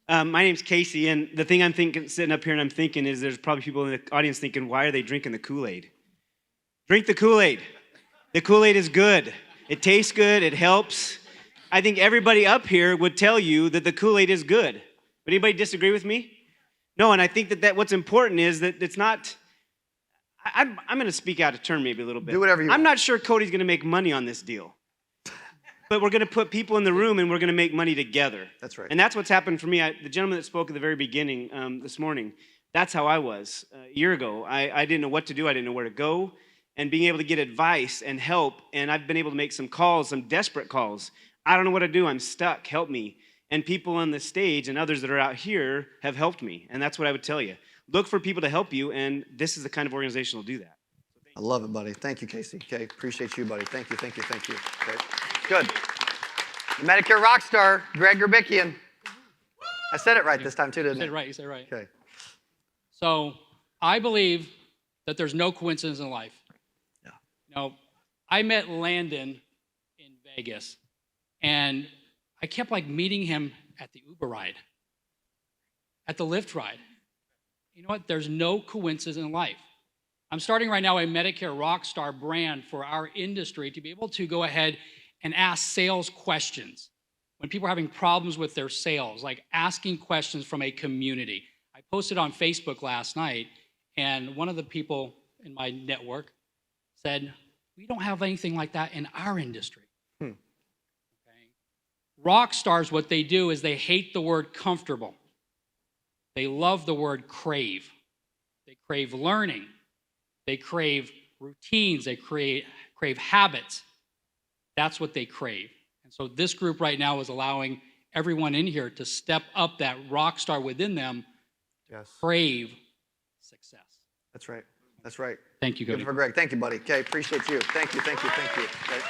My name's Casey, and the thing I'm thinking, sitting up here and I'm thinking is there's probably people in the audience thinking, why are they drinking the KoolAid? Drink the KoolAid. The KoolAid is good. It tastes good. It helps. I think everybody up here would tell you that the KoolAid is good. Would anybody disagree with me? No, and I think that what's important is that it's not, I'm going to speak out of turn maybe a little bit. Do whatever you want. I'm not sure Cody's going to make money on this deal. But we're going to put people in the room and we're going to make money together. That's right. And that's what's happened for me. The gentleman that spoke at the very beginning this morning, that's how I was a year ago. I didn't know what to do. I didn't know where to go. And being able to get advice and help, and I've been able to make some calls, some desperate calls. I don't know what to do. I'm stuck. Help me. And people on the stage and others that are out here have helped me. And that's what I would tell you. Look for people to help you, and this is the kind of organization that'll do that. I love it, buddy. Thank you, Casey. Okay, appreciate you, buddy. Thank you, thank you, thank you. Okay, good. The Medicare rock star, Greg Gerbikian. I said it right this time too, didn't I? You said it right. Okay. So I believe that there's no coincidence in life. Yeah. You know, I met Landon in Vegas, and I kept like meeting him at the Uber ride, at the Lyft ride. You know what? There's no coincidence in life. I'm starting right now a Medicare Rockstar brand for our industry to be able to go ahead and ask sales questions when people are having problems with their sales, like asking questions from a community. I posted on Facebook last night, and one of the people in my network said, we don't have anything like that in our industry. Okay. Rock stars, what they do is they hate the word comfortable. They love the word crave. They crave learning. They crave routines. They crave habits. That's what they crave. And so this group right now is allowing everyone in here to step up that rock star within them, Yes. crave success. That's right. That's right. Thank you, Good Cody. for Greg. Thank you, buddy. Okay, appreciate you. Thank you, thank you, thank you. Okay.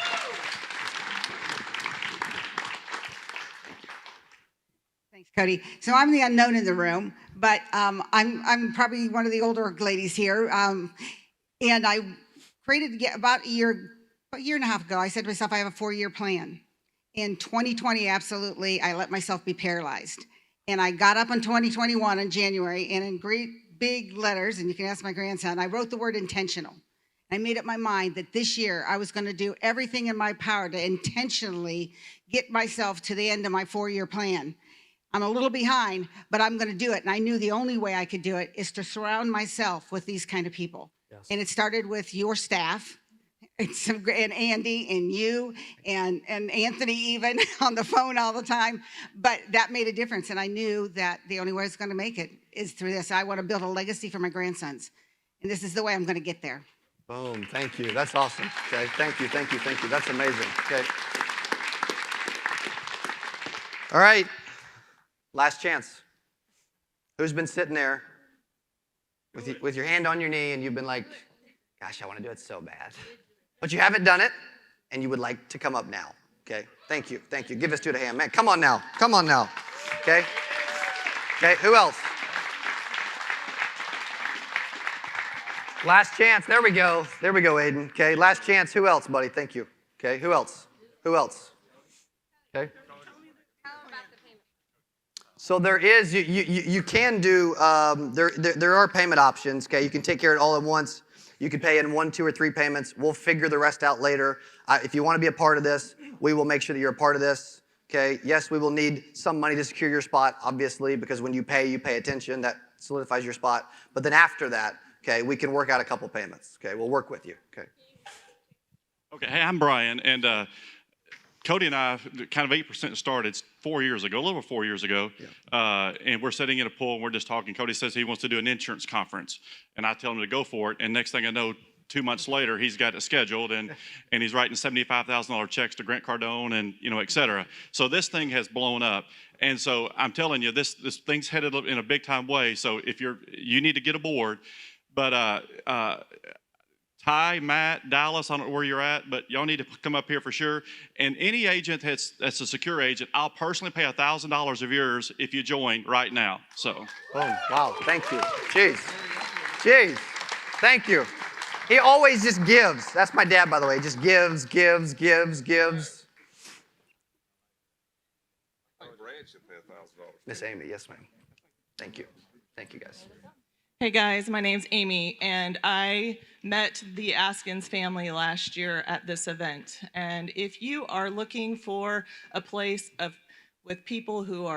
Thanks, Cody. So I'm the unknown in the room, but I'm probably one of the older ladies here. And I created about a year and a half ago. I said to myself, I have a 4-year plan. In 2020, absolutely, I let myself be paralyzed. And I got up in 2021 in January, and in great big letters, and you can ask my grandson, I wrote the word intentional. I made up my mind that this year I was going to do everything in my power to intentionally get myself to the end of my 4-year plan. I'm a little behind, but I'm going to do it. And I knew the only way I could do it is to surround myself with these kind of people. Yes. And it started with your staff, and Andy and you and Anthony even on the phone all the time. But that made a difference. And I knew that the only way I was going to make it is through this. I want to build a legacy for my grandsons. And this is the way I'm going to get there. Boom. Thank you. That's awesome. Okay. Thank you. Thank you. Thank you. That's amazing. Okay. All right. Last chance. Who's been sitting there with your hand on your knee and you've been like, gosh, I want to do it so bad. But you haven't done it and you would like to come up now. Okay. Thank you. Thank you. Give this dude a hand. Man, come on now. Come on now. Okay. Okay. Who else? Last chance. There we go. There we go, Aiden. Okay. Last chance. Who else, buddy? Thank you. Okay. Who else? Who else? Okay. So there is, you can do, there are payment options, okay? You can take care of it all at once. You can pay in 1, 2, or 3 payments. We'll figure the rest out later. If you want to be a part of this, we will make sure that you're a part of this, okay? Yes, we will need some money to secure your spot, obviously, because when you pay attention. That solidifies your spot. But then after that, okay, we can work out a couple payments, okay? We'll work with you, okay? Okay, hey, I'm Brian, and Cody and I kind of 8% started 4 years ago, a little over 4 years ago, and we're sitting in a pool and we're just talking. Cody says he wants to do an insurance conference, and I tell him to go for it. And next thing I know, 2 months later, he's got it scheduled, and he's writing $75,000 checks to Grant Cardone, and et cetera. So this thing has blown up, and so I'm telling you, this thing's headed in a big time way. So if you need to get aboard, but Ty, Matt, Dallas, I don't know where you're at, but y'all need to come up here for sure. And any agent that's a secure agent, I'll personally pay $1,000 of yours if you join right now. So. Boom. Wow. Thank you. Jeez. Jeez. Thank you. He always just gives. That's my dad, by the way. He just gives. Miss Amy, yes, ma'am. Thank you. Thank you, guys. Hey guys, my name's Amy, and I met the Askins family last year at this event. And if you are looking for a place with people who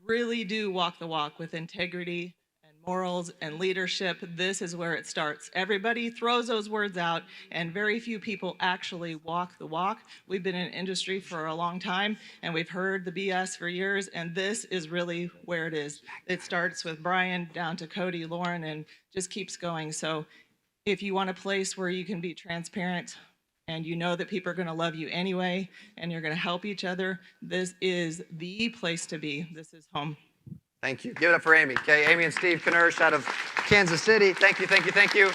really do walk the walk with integrity and morals and leadership, this is where it starts. Everybody throws those words out, and very few people actually walk the walk. We've been in industry for a long time, and we've heard the BS for years, and this is really where it is. It starts with Brian down to Cody, Lauren, and just keeps going. So if you want a place where you can be transparent and you know that people are going to love you anyway, and you're going to help each other, this is the place to be. This is home. Thank you. Give it up for Amy. Okay, Amy and Steve Knersh out of Kansas City. Thank you, thank you, thank you.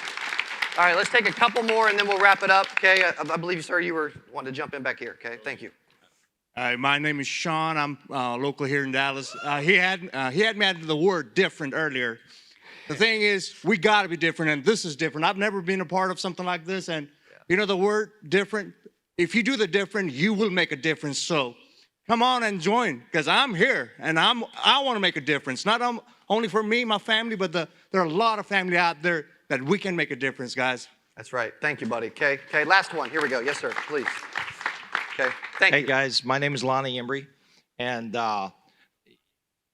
All right, let's take a couple more and then we'll wrap it up. Okay, I believe, sir, you were wanting to jump in back here. Okay, thank you. Hi, my name is Sean. I'm local here in Dallas. He had me add the word different earlier. The thing is, we got to be different, and this is different. I've never been a part of something like this, and the word different, if you do the different, you will make a difference. So come on and join, because I'm here and I want to make a difference. Not only for me, my family, but there are a lot of family out there that we can make a difference, guys. That's right. Thank you, buddy. Okay, last one. Here we go. Yes, sir, please. Okay, thank you. Hey, guys, my name is Lonnie Embry, and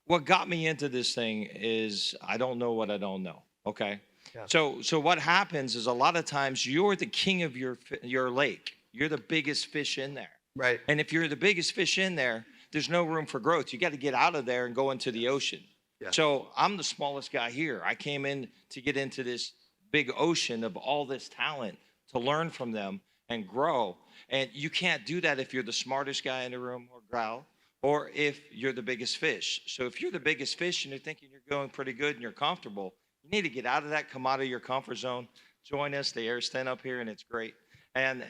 what got me into this thing is I don't know what I don't know, okay? Yeah. So what happens is a lot of times you're the king of your lake. You're the biggest fish in there. Right. And if you're the biggest fish in there, there's no room for growth. You got to get out of there and go into the ocean. Yeah. So I'm the smallest guy here. I came in to get into this big ocean of all this talent to learn from them and grow. And you can't do that if you're the smartest guy in the room or growl, or if you're the biggest fish. So if you're the biggest fish and you're thinking you're going pretty good and you're comfortable, you need to get out of that, come out of your comfort zone, join us. The air's thin up here and it's great. And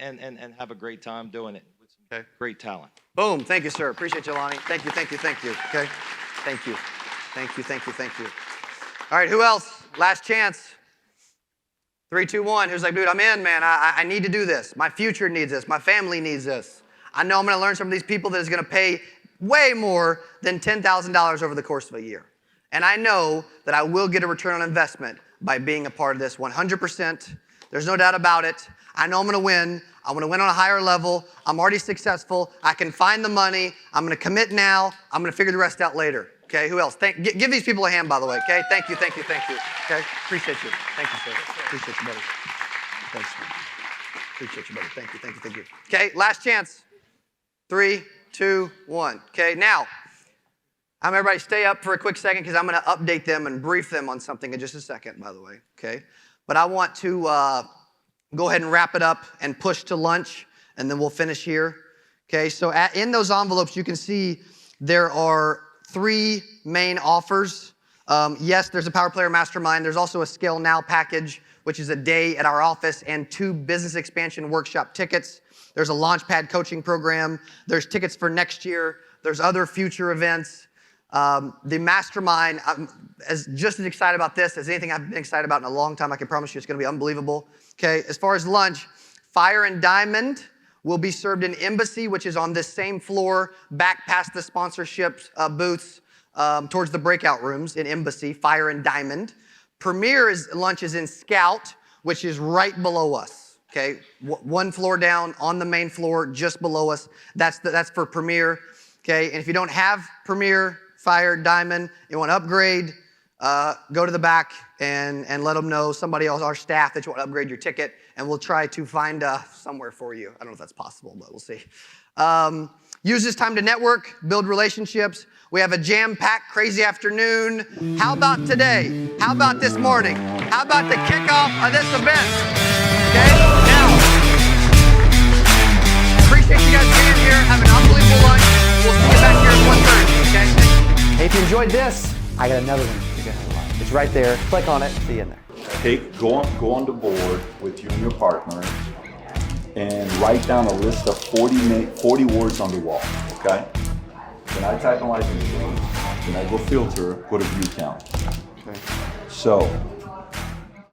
have a great time doing it with some great talent. Boom. Thank you, sir. Appreciate you, Lonnie. Thank you. Okay. Thank you. All right, who else? Last chance. 3, 2, 1. Who's like, dude, I'm in, man. I need to do this. My future needs this. My family needs this. I know I'm going to learn from these people that is going to pay way more than $10,000 over the course of a year. And I know that I will get a return on investment by being a part of this 100%. There's no doubt about it. I know I'm going to win. I'm going to win on a higher level. I'm already successful. I can find the money. I'm going to commit now. I'm going to figure the rest out later. Okay, who else? Give these people a hand, by the way, okay? Thank you. Okay, appreciate you. Thank you, sir. Appreciate you, buddy. Thanks, man. Appreciate you, buddy. Thank you. Okay, last chance. 3, 2, 1. Okay, now, everybody stay up for a quick second because I'm going to update them and brief them on something in just a second, by the way, okay? But I want to go ahead and wrap it up and push to lunch, and then we'll finish here, okay? So in those envelopes, you can see there are 3 main offers. Yes, there's a Power Player Mastermind. There's also a Scale Now package, which is a day at our office, and 2 business expansion workshop tickets. There's a Launchpad coaching program. There's tickets for next year. There's other future events. The Mastermind, I'm just as excited about this as anything I've been excited about in a long time. I can promise you it's going to be unbelievable. Okay, as far as lunch, Fire and Diamond will be served in Embassy, which is on this same floor, back past the sponsorship booths, towards the breakout rooms in Embassy, Fire and Diamond. Premier lunch is in Scout, which is right below us. Okay, 1 floor down on the main floor, just below us. That's for Premier. Okay, and if you don't have Premier, Fire, Diamond, you want to upgrade, go to the back and let them know, somebody else, our staff, that you want to upgrade your ticket, and we'll try to find somewhere for you. I don't know if that's possible, but we'll see. Use this time to network, build relationships. We have a jam-packed, crazy afternoon. How about today? How about this morning? How about the kickoff of this event? Okay, now, appreciate you guys being here. Have an unbelievable lunch. We'll see you back here at 1:30, okay? Hey, if you enjoyed this, I got another one you're gonna like. It's right there. Click on it. See you in there. Go on the board with you and your partner and write down a list of 40 words on the wall, okay? Then I type in life insurance, then I go filter, go to view count. Okay. So